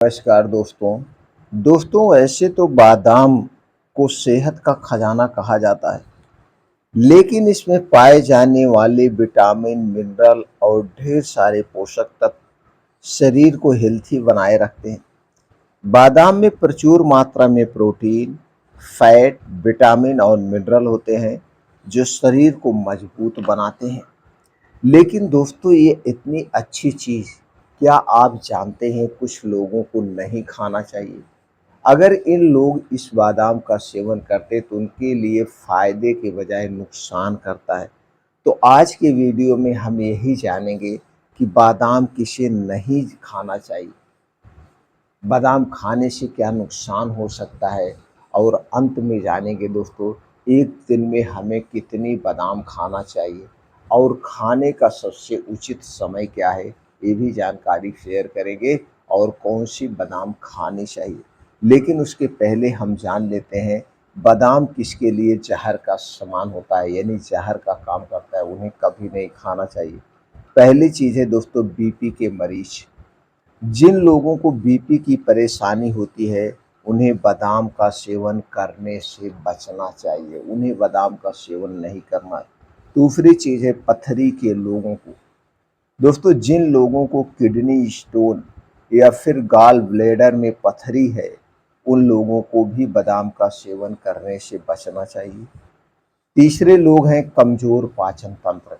नमस्कार दोस्तों ऐसे तो बादाम को सेहत का खजाना कहा जाता है, लेकिन इसमें पाए जाने वाले विटामिन, मिनरल और ढेर सारे पोषक तत्व शरीर को हेल्थी बनाए रखते हैं। बादाम में प्रचुर मात्रा में प्रोटीन, फैट, विटामिन और मिनरल होते हैं, जो शरीर को मजबूत बनाते हैं। लेकिन दोस्तों, ये इतनी अच्छी चीज़ क्या आप जानते हैं कुछ लोगों को नहीं खाना चाहिए? अगर इन लोग इस बादाम का सेवन करते तो उनके लिए फ़ायदे के बजाय नुकसान करता है। तो आज के वीडियो में हम यही जानेंगे कि बादाम किसे नहीं खाना चाहिए, बादाम खाने से क्या नुकसान हो सकता है और अंत में जानेंगे दोस्तों, एक दिन में हमें कितनी बादाम खाना चाहिए और खाने का सबसे उचित समय क्या है, ये भी जानकारी शेयर करेंगे और कौन सी बादाम खानी चाहिए। लेकिन उसके पहले हम जान लेते हैं बादाम किसके लिए जहर का समान होता है, यानी जहर का काम करता है, उन्हें कभी नहीं खाना चाहिए। पहली चीज़ है दोस्तों, बीपी के मरीज। जिन लोगों को बीपी की परेशानी होती है, उन्हें बादाम का सेवन करने से बचना चाहिए, उन्हें बादाम का सेवन नहीं करना है। दूसरी चीज़ है पथरी के लोगों को। दोस्तों, जिन लोगों को किडनी स्टोन या फिर गॉल ब्लैडर में पथरी है, उन लोगों को भी बादाम का सेवन करने से बचना चाहिए। तीसरे लोग हैं कमज़ोर पाचन तंत्र।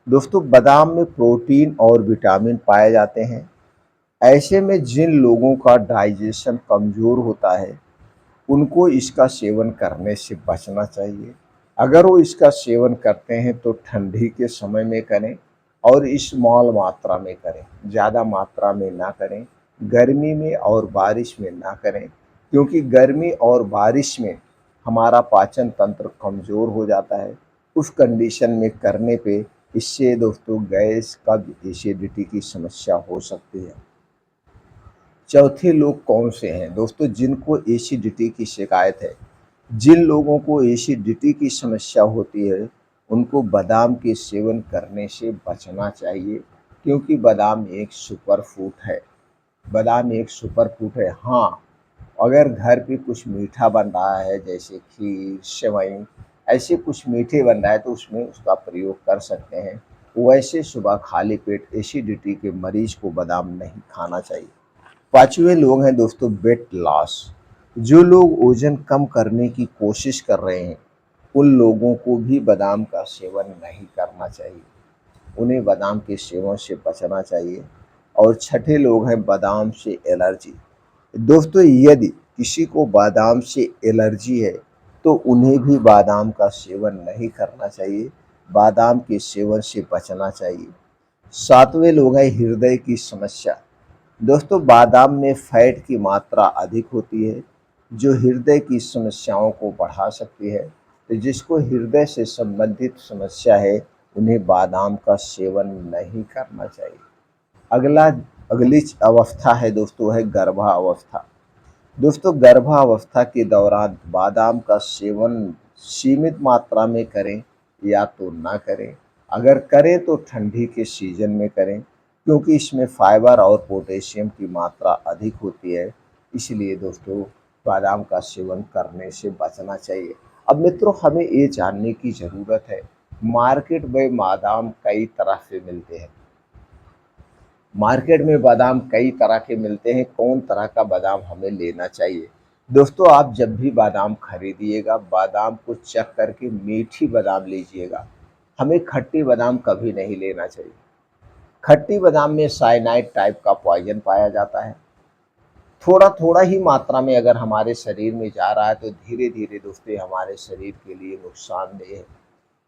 दोस्तों, बादाम में प्रोटीन और विटामिन पाए जाते हैं। ऐसे में जिन लोगों का डाइजेशन कमज़ोर होता है, उनको इसका सेवन करने से बचना चाहिए। अगर वो इसका सेवन करते हैं तो ठंडी के समय में करें और स्मॉल मात्रा में करें, ज़्यादा मात्रा में ना करें। गर्मी में और बारिश में ना करें, क्योंकि गर्मी और बारिश में हमारा पाचन तंत्र कमज़ोर हो जाता है। उस कंडीशन में करने पे इससे दोस्तों गैस, कब्ज, एसिडिटी की समस्या हो सकती है। चौथे लोग कौन से हैं दोस्तों? जिनको एसिडिटी की शिकायत है। जिन लोगों को एसिडिटी की समस्या होती है, उनको बादाम के सेवन करने से बचना चाहिए, क्योंकि बादाम एक सुपर फूड है। बादाम एक सुपर फूड है। हाँ, अगर घर पे कुछ मीठा बन रहा है, जैसे खीर, सेवई, ऐसे कुछ मीठे बन रहा है, तो उसमें उसका प्रयोग कर सकते हैं। वैसे सुबह खाली पेट एसिडिटी के मरीज को बादाम नहीं खाना चाहिए। पांचवें लोग हैं दोस्तों वेट लॉस। जो लोग वजन कम करने की कोशिश कर रहे हैं, उन लोगों को भी बादाम का सेवन नहीं करना चाहिए, उन्हें बादाम के सेवन से बचना चाहिए। और छठे लोग हैं बादाम से एलर्जी। दोस्तों, यदि किसी को बादाम से एलर्जी है, तो उन्हें भी बादाम का सेवन नहीं करना चाहिए, बादाम के सेवन से बचना चाहिए। सातवें लोग हैं हृदय की समस्या। दोस्तों, बादाम में फैट की मात्रा अधिक होती है, जो हृदय की समस्याओं को बढ़ा सकती है। तो जिसको हृदय से संबंधित समस्या है, उन्हें बादाम का सेवन नहीं करना चाहिए। अगला अगली अवस्था है दोस्तों, है गर्भावस्था। दोस्तों, गर्भावस्था के दौरान बादाम का सेवन सीमित मात्रा में करें या तो ना करें। अगर करें तो ठंडी के सीजन में करें, क्योंकि इसमें फाइबर और पोटेशियम की मात्रा अधिक होती है। इसलिए दोस्तों, बादाम का सेवन करने से बचना चाहिए। अब मित्रों, हमें ये जानने की ज़रूरत है, मार्केट में बादाम कई तरह से मिलते हैं। मार्केट में बादाम कई तरह के मिलते हैं, कौन तरह का बादाम हमें लेना चाहिए? दोस्तों, आप जब भी बादाम खरीदिएगा, बादाम को चेक करके मीठी बादाम लीजिएगा। हमें खट्टी बादाम कभी नहीं लेना चाहिए। खट्टी बादाम में साइनाइड टाइप का पॉइजन पाया जाता है। थोड़ा थोड़ा ही मात्रा में अगर हमारे शरीर में जा रहा है, तो धीरे धीरे दोस्तों हमारे शरीर के लिए नुकसानदेह है।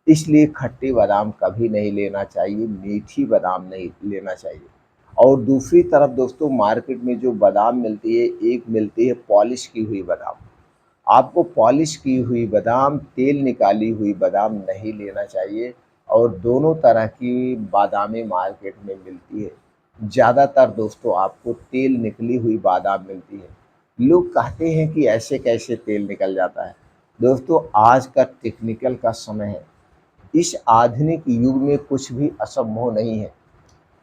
इसलिए खट्टी बादाम कभी नहीं लेना चाहिए, मीठी बादाम नहीं लेना चाहिए। और दूसरी तरफ दोस्तों, मार्केट में जो बादाम मिलती है, एक मिलती है पॉलिश की हुई बादाम। आपको पॉलिश की हुई बादाम, तेल निकाली हुई बादाम नहीं लेना चाहिए। और दोनों तरह की बादामें मार्केट में मिलती है। ज़्यादातर दोस्तों आपको तेल निकली हुई बादाम मिलती है। लोग कहते हैं कि ऐसे कैसे तेल निकल जाता है। दोस्तों, आज का टेक्निकल का समय है। इस आधुनिक युग में कुछ भी असंभव नहीं है।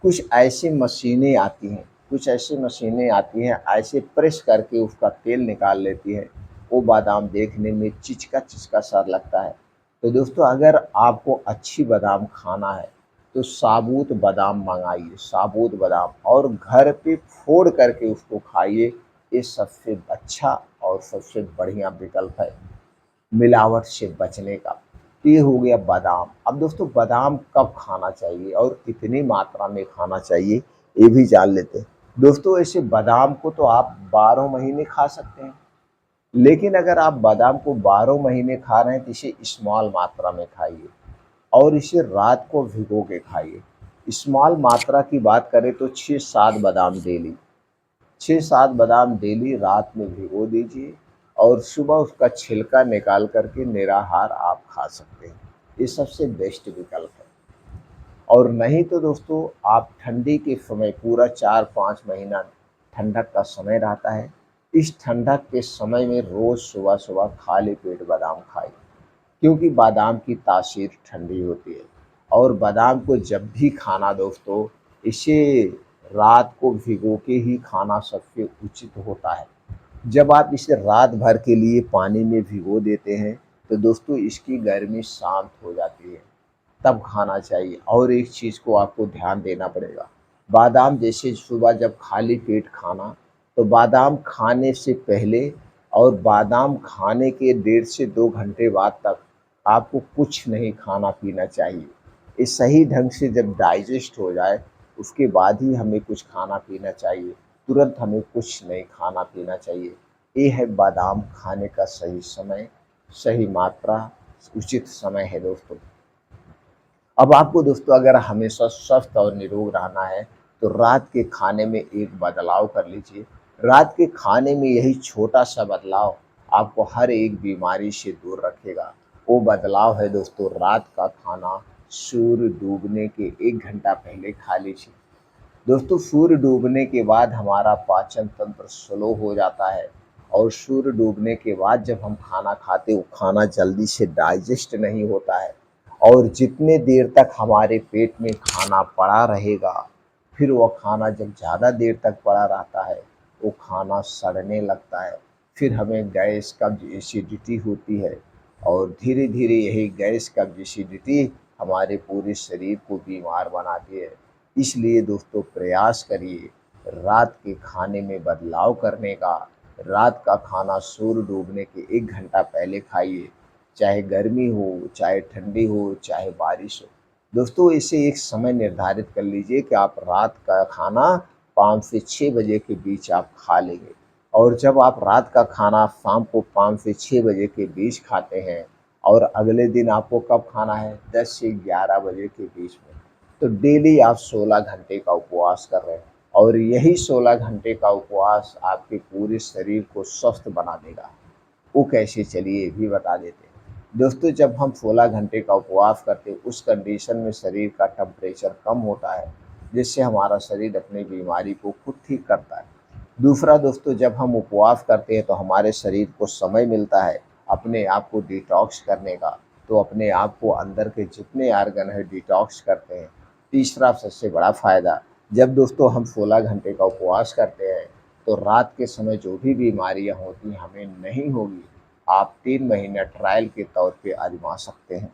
कुछ ऐसी मशीनें आती हैं कुछ ऐसी मशीनें आती हैं, ऐसे प्रेस करके उसका तेल निकाल लेती हैं। वो बादाम देखने में चिचका-चिचका सा लगता है। तो दोस्तों अगर आपको अच्छी बादाम खाना है, तो साबुत बादाम मँगाइए, साबुत बादाम और घर पे फोड़ करके उसको खाइए। ये सबसे अच्छा और सबसे बढ़िया विकल्प है मिलावट से बचने का। तो ये हो गया बादाम। अब दोस्तों बादाम कब खाना चाहिए और कितनी मात्रा में खाना चाहिए, ये भी जान लेते हैं। दोस्तों ऐसे बादाम को तो आप 12 महीने खा सकते हैं, लेकिन अगर आप बादाम को 12 महीने खा रहे हैं तो इसे स्मॉल मात्रा में खाइए और इसे रात को भिगो के खाइए। स्मॉल मात्रा की बात करें तो 6-7 बादाम डेली, 6-7 बादाम डेली रात में भिगो दीजिए और सुबह उसका छिलका निकाल करके निराहार आप खा सकते हैं। ये सबसे बेस्ट विकल्प है। और नहीं तो दोस्तों आप ठंडी के समय पूरा 4-5 महीना ठंडक का समय रहता है। इस ठंडक के समय में रोज़ सुबह-सुबह खाली पेट बादाम खाइए, क्योंकि बादाम की तासीर ठंडी होती है। और बादाम को जब भी खाना दोस्तों, इसे रात को भिगो के ही खाना सबसे उचित होता है। जब आप इसे रात भर के लिए पानी में भिगो देते हैं, तो दोस्तों इसकी गर्मी शांत हो जाती है, तब खाना चाहिए। और एक चीज़ को आपको ध्यान देना पड़ेगा, बादाम जैसे सुबह जब खाली पेट खाना, तो बादाम खाने से पहले और बादाम खाने के 1.5 से 2 घंटे बाद तक आपको कुछ नहीं खाना-पीना चाहिए। ये सही ढंग से जब डाइजेस्ट हो जाए, उसके बाद ही हमें कुछ खाना-पीना चाहिए। तुरंत हमें कुछ नहीं खाना-पीना चाहिए। ये है बादाम खाने का सही समय, सही मात्रा, उचित समय है दोस्तों। अब आपको दोस्तों अगर हमेशा स्वस्थ और निरोग रहना है, तो रात के खाने में एक बदलाव कर लीजिए। रात के खाने में यही छोटा-सा बदलाव आपको हर एक बीमारी से दूर रखेगा। वो बदलाव है दोस्तों, रात का खाना सूर्य डूबने के 1 घंटा पहले खा लीजिए। दोस्तों सूर्य डूबने के बाद हमारा पाचन तंत्र स्लो हो जाता है और सूर्य डूबने के बाद जब हम खाना खाते, वो खाना जल्दी से डाइजेस्ट नहीं होता है और जितने देर तक हमारे पेट में खाना पड़ा रहेगा, फिर वो खाना जब ज़्यादा देर तक पड़ा रहता है, वो खाना सड़ने लगता है। फिर हमें गैस, कब्ज़, एसिडिटी होती है और धीरे-धीरे यही गैस, कब्ज़, एसिडिटी हमारे पूरे शरीर को बीमार बनाती है। इसलिए दोस्तों प्रयास करिए रात के खाने में बदलाव करने का। रात का खाना सूर्य डूबने के 1 घंटा पहले खाइए, चाहे गर्मी हो, चाहे ठंडी हो, चाहे बारिश हो। दोस्तों इसे एक समय निर्धारित कर लीजिए कि आप रात का खाना 5 से 6 बजे के बीच आप खा लेंगे। और जब आप रात का खाना शाम को 5 से 6 बजे के बीच खाते हैं और अगले दिन आपको कब खाना है, 10 से 11 बजे के बीच में, तो डेली आप 16 घंटे का उपवास कर रहे हैं और यही 16 घंटे का उपवास आपके पूरे शरीर को स्वस्थ बना देगा। वो कैसे, चलिए ये भी बता देते हैं। दोस्तों जब हम 16 घंटे का उपवास करते हैं, उस कंडीशन में शरीर का टेम्परेचर कम होता है, जिससे हमारा शरीर अपनी बीमारी को खुद ठीक करता है। दूसरा दोस्तों, जब हम उपवास करते हैं तो हमारे शरीर को समय मिलता है अपने आप को डिटॉक्स करने का, तो अपने आप को अंदर के जितने ऑर्गन है डिटॉक्स करते हैं। तीसरा सबसे बड़ा फ़ायदा, जब दोस्तों हम 16 घंटे का उपवास करते हैं, तो रात के समय जो भी बीमारियां होती हैं हमें नहीं होगी। आप 3 महीने ट्रायल के तौर पे आजमा सकते हैं।